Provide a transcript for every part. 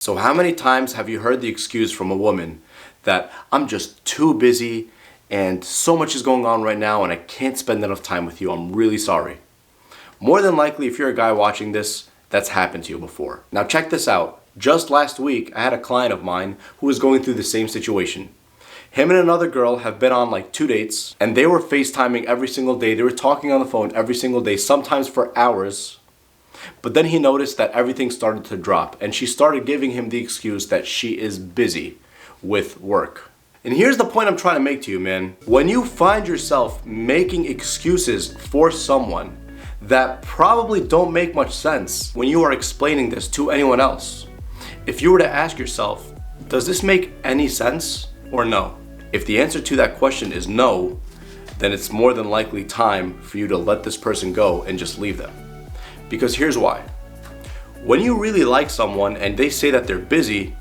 So how many times have you heard the excuse from a woman that I'm just too busy and so much is going on right now and I can't spend enough time with you, I'm really sorry. More than likely, if you're a guy watching this, that's happened to you before. Now check this out. Just last week, I had a client of mine who was going through the same situation. Him and another girl have been on like 2 dates and they were FaceTiming every single day. They were talking on the phone every single day, sometimes for hours. But then he noticed that everything started to drop and she started giving him the excuse that she is busy with work. And here's the point I'm trying to make to you, man. When you find yourself making excuses for someone that probably don't make much sense when you are explaining this to anyone else, if you were to ask yourself, does this make any sense or no? If the answer to that question is no, then it's more than likely time for you to let this person go and just leave them. Because here's why. When you really like someone and they say that they're busy,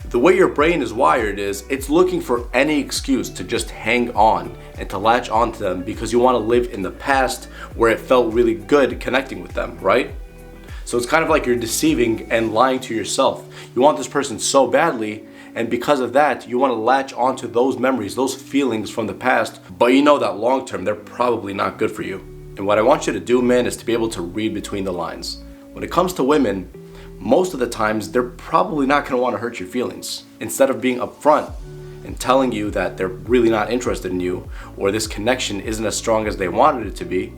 the way your brain is wired is it's looking for any excuse to just hang on and to latch on to them because you want to live in the past where it felt really good connecting with them, right? So it's kind of like you're deceiving and lying to yourself. You want this person so badly, and because of that, you want to latch onto those memories, those feelings from the past, but you know that long term, they're probably not good for you. And what I want you to do, man, is to be able to read between the lines. When it comes to women, most of the times, they're probably not going to want to hurt your feelings. Instead of being upfront and telling you that they're really not interested in you, or this connection isn't as strong as they wanted it to be,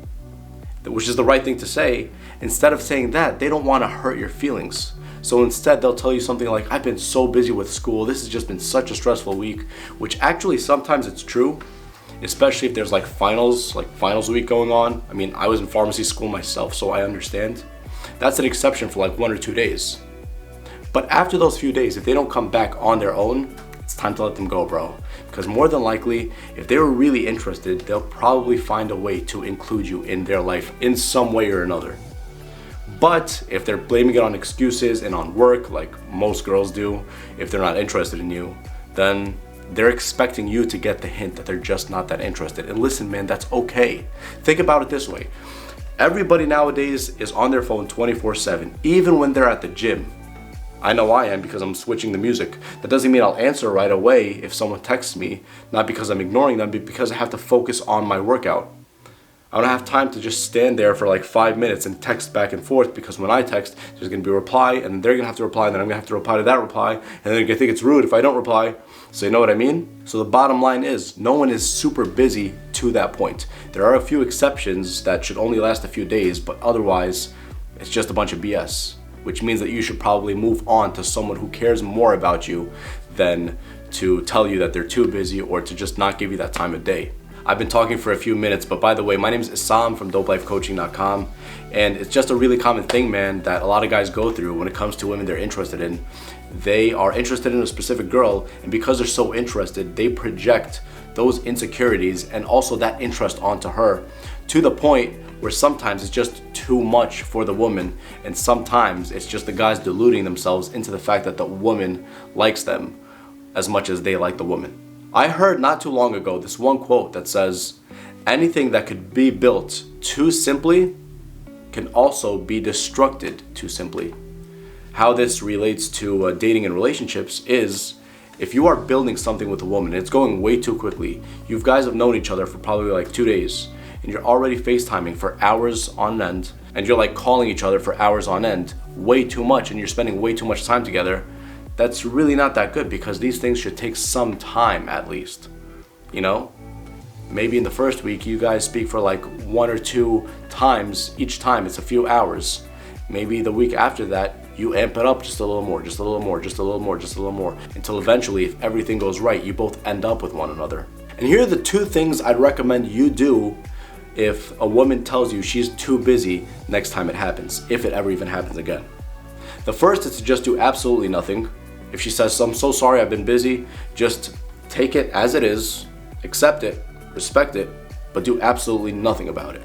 which is the right thing to say, instead of saying that, they don't want to hurt your feelings. So instead, they'll tell you something like, I've been so busy with school, this has just been such a stressful week, which actually sometimes it's true. Especially if there's like finals week going on. I mean, I was in pharmacy school myself, so I understand. That's an exception for like 1 or 2 days. But after those few days, if they don't come back on their own, it's time to let them go, bro. Because more than likely, if they were really interested, they'll probably find a way to include you in their life in some way or another. But if they're blaming it on excuses and on work, like most girls do, if they're not interested in you, then they're expecting you to get the hint that they're just not that interested. And listen, man, that's okay. Think about it this way. Everybody nowadays is on their phone 24/7, even when they're at the gym. I know I am because I'm switching the music. That doesn't mean I'll answer right away if someone texts me, not because I'm ignoring them, but because I have to focus on my workout. I don't have time to just stand there for like 5 minutes and text back and forth, because when I text, there's gonna be a reply, and they're gonna have to reply, and then I'm gonna have to reply to that reply, and then they're gonna think it's rude if I don't reply. So you know what I mean? So the bottom line is, no one is super busy to that point. There are a few exceptions that should only last a few days, but otherwise, it's just a bunch of BS, which means that you should probably move on to someone who cares more about you than to tell you that they're too busy or to just not give you that time of day. I've been talking for a few minutes, but by the way, my name is Isam from DopeLifeCoaching.com, and it's just a really common thing, man, that a lot of guys go through when it comes to women they're interested in. They are interested in a specific girl, and because they're so interested, they project those insecurities and also that interest onto her, to the point where sometimes it's just too much for the woman, and sometimes it's just the guys deluding themselves into the fact that the woman likes them as much as they like the woman. I heard not too long ago this one quote that says, anything that could be built too simply can also be destructed too simply. How this relates to dating and relationships is, if you are building something with a woman and it's going way too quickly, you guys have known each other for probably like 2 days, and you're already FaceTiming for hours on end, and you're like calling each other for hours on end, way too much, and you're spending way too much time together, that's really not that good, because these things should take some time at least. You know? Maybe in the first week you guys speak for like 1 or 2 times, each time it's a few hours. Maybe the week after that, you amp it up just a little more, just a little more, just a little more, just a little more, until eventually, if everything goes right, you both end up with one another. And here are the 2 things I'd recommend you do if a woman tells you she's too busy next time it happens, if it ever even happens again. The first is to just do absolutely nothing. If she says, I'm so sorry, I've been busy, just take it as it is, accept it, respect it, but do absolutely nothing about it.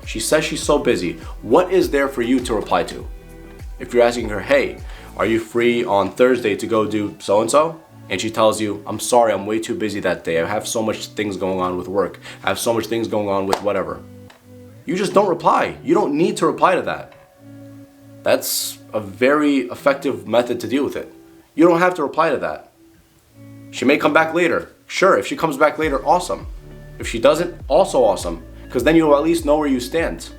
She says she's so busy. What is there for you to reply to? If you're asking her, hey, are you free on Thursday to go do so-and-so? And she tells you, I'm sorry, I'm way too busy that day. I have so much things going on with work. I have so much things going on with whatever. You just don't reply. You don't need to reply to that. That's a very effective method to deal with it. You don't have to reply to that. She may come back later. Sure, if she comes back later, awesome. If she doesn't, also awesome. Because then you'll at least know where you stand.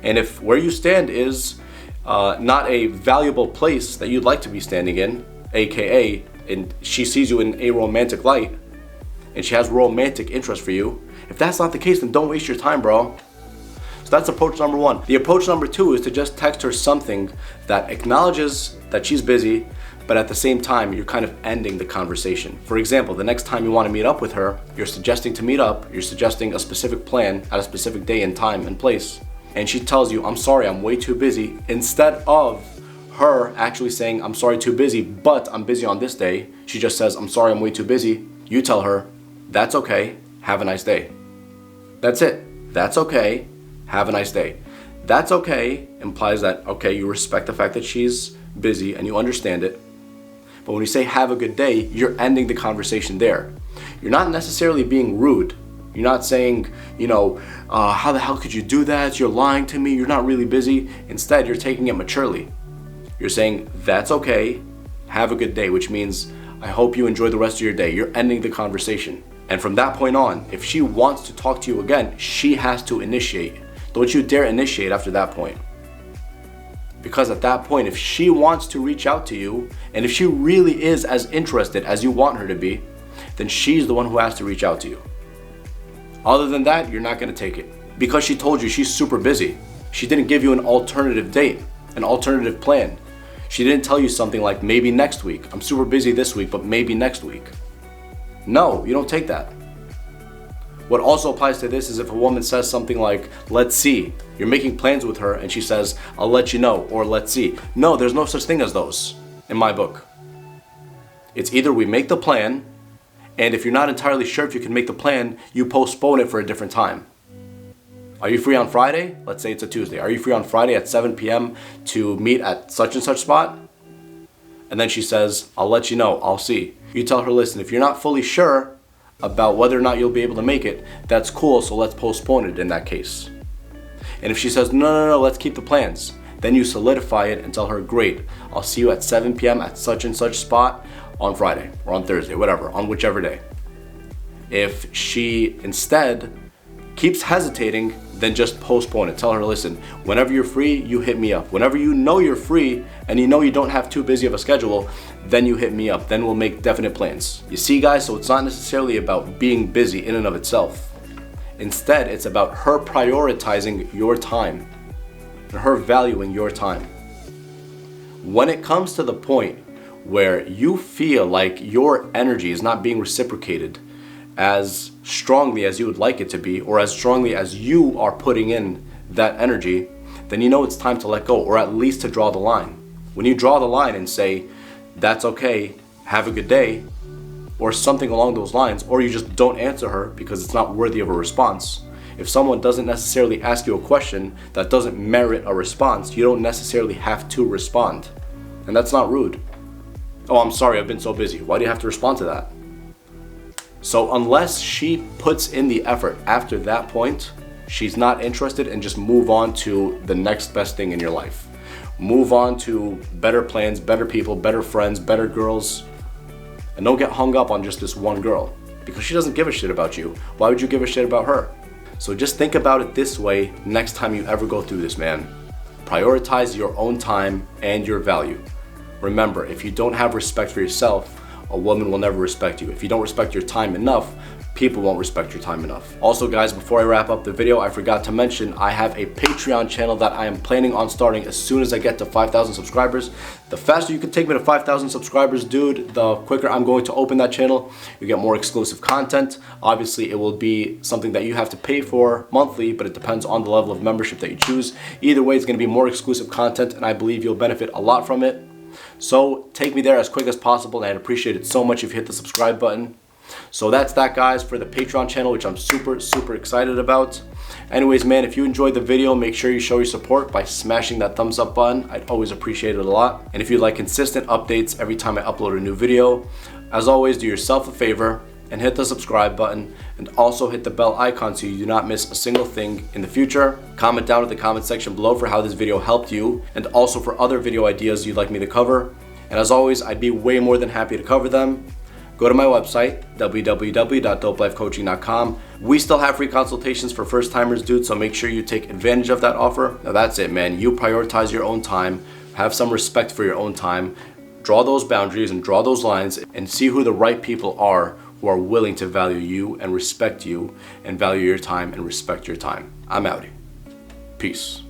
And if where you stand is not a valuable place that you'd like to be standing in, aka, and she sees you in a romantic light, and she has romantic interest for you, if that's not the case, then don't waste your time, bro. So that's approach number one. The approach number two is to just text her something that acknowledges that she's busy, but at the same time, you're kind of ending the conversation. For example, the next time you want to meet up with her, you're suggesting to meet up, you're suggesting a specific plan at a specific day and time and place, and she tells you, I'm sorry, I'm way too busy, instead of her actually saying, I'm sorry, too busy, but I'm busy on this day, she just says, I'm sorry, I'm way too busy. You tell her, that's okay, have a nice day. That's it. That's okay, have a nice day. That's okay implies that, okay, you respect the fact that she's busy and you understand it. But when you say have a good day, you're ending the conversation there. You're not necessarily being rude. You're not saying, how the hell could you do that? You're lying to me. You're not really busy. Instead, you're taking it maturely. You're saying, that's okay, have a good day, which means I hope you enjoy the rest of your day. You're ending the conversation. And from that point on, if she wants to talk to you again, she has to initiate. Don't you dare initiate after that point. Because at that point, if she wants to reach out to you, and if she really is as interested as you want her to be, then she's the one who has to reach out to you. Other than that, you're not going to take it. Because she told you she's super busy. She didn't give you an alternative date, an alternative plan. She didn't tell you something like, maybe next week. I'm super busy this week, but maybe next week. No, you don't take that. What also applies to this is if a woman says something like, let's see, you're making plans with her and she says, I'll let you know, or let's see. No, there's no such thing as those in my book. It's either we make the plan, and if you're not entirely sure if you can make the plan, you postpone it for a different time. Are you free on Friday? Let's say it's a Tuesday. Are you free on Friday at 7 p.m. to meet at such and such spot? And then she says, I'll let you know, I'll see. You tell her, listen, if you're not fully sure about whether or not you'll be able to make it, that's cool, so let's postpone it in that case. And if she says, no, let's keep the plans, then you solidify it and tell her, great, I'll see you at 7 p.m. at such and such spot on Friday or on Thursday, whatever, on whichever day. If she instead keeps hesitating, then just postpone it. Tell her, listen, whenever you're free, you hit me up. Whenever you know you're free and you know you don't have too busy of a schedule, then you hit me up. Then we'll make definite plans. You see, guys, so it's not necessarily about being busy in and of itself. Instead, it's about her prioritizing your time and her valuing your time. When it comes to the point where you feel like your energy is not being reciprocated as strongly as you would like it to be, or as strongly as you are putting in that energy, then you know it's time to let go, or at least to draw the line. When you draw the line and say, that's okay, have a good day, or something along those lines, or you just don't answer her because it's not worthy of a response. If someone doesn't necessarily ask you a question that doesn't merit a response, you don't necessarily have to respond. And that's not rude. Oh, I'm sorry, I've been so busy. Why do you have to respond to that? So unless she puts in the effort after that point, she's not interested, and just move on to the next best thing in your life. Move on to better plans, better people, better friends, better girls. And don't get hung up on just this one girl, because she doesn't give a shit about you. Why would you give a shit about her? So just think about it this way next time you ever go through this, man. Prioritize your own time and your value. Remember, if you don't have respect for yourself, a woman will never respect you. If you don't respect your time enough, people won't respect your time enough. Also, guys, before I wrap up the video, I forgot to mention I have a Patreon channel that I am planning on starting as soon as I get to 5,000 subscribers. The faster you can take me to 5,000 subscribers, dude, the quicker I'm going to open that channel. You get more exclusive content. Obviously, it will be something that you have to pay for monthly, but it depends on the level of membership that you choose. Either way, it's going to be more exclusive content, and I believe you'll benefit a lot from it. So take me there as quick as possible, and I'd appreciate it so much if you hit the subscribe button. So that's that, guys, for the Patreon channel, which I'm super excited about. Anyways, man, if you enjoyed the video, make sure you show your support by smashing that thumbs up button. I'd always appreciate it a lot. And if you'd like consistent updates every time I upload a new video, as always, do yourself a favor and hit the subscribe button, and also hit the bell icon so you do not miss a single thing in the future. Comment down in the comment section below for how this video helped you, and also for other video ideas you'd like me to cover. And as always, I'd be way more than happy to cover them. Go to my website, www.dopelifecoaching.com. We still have free consultations for first timers, dude, so make sure you take advantage of that offer. Now that's it, man. You prioritize your own time, have some respect for your own time, draw those boundaries and draw those lines, and see who the right people are who are willing to value you and respect you and value your time and respect your time. I'm outie. Peace.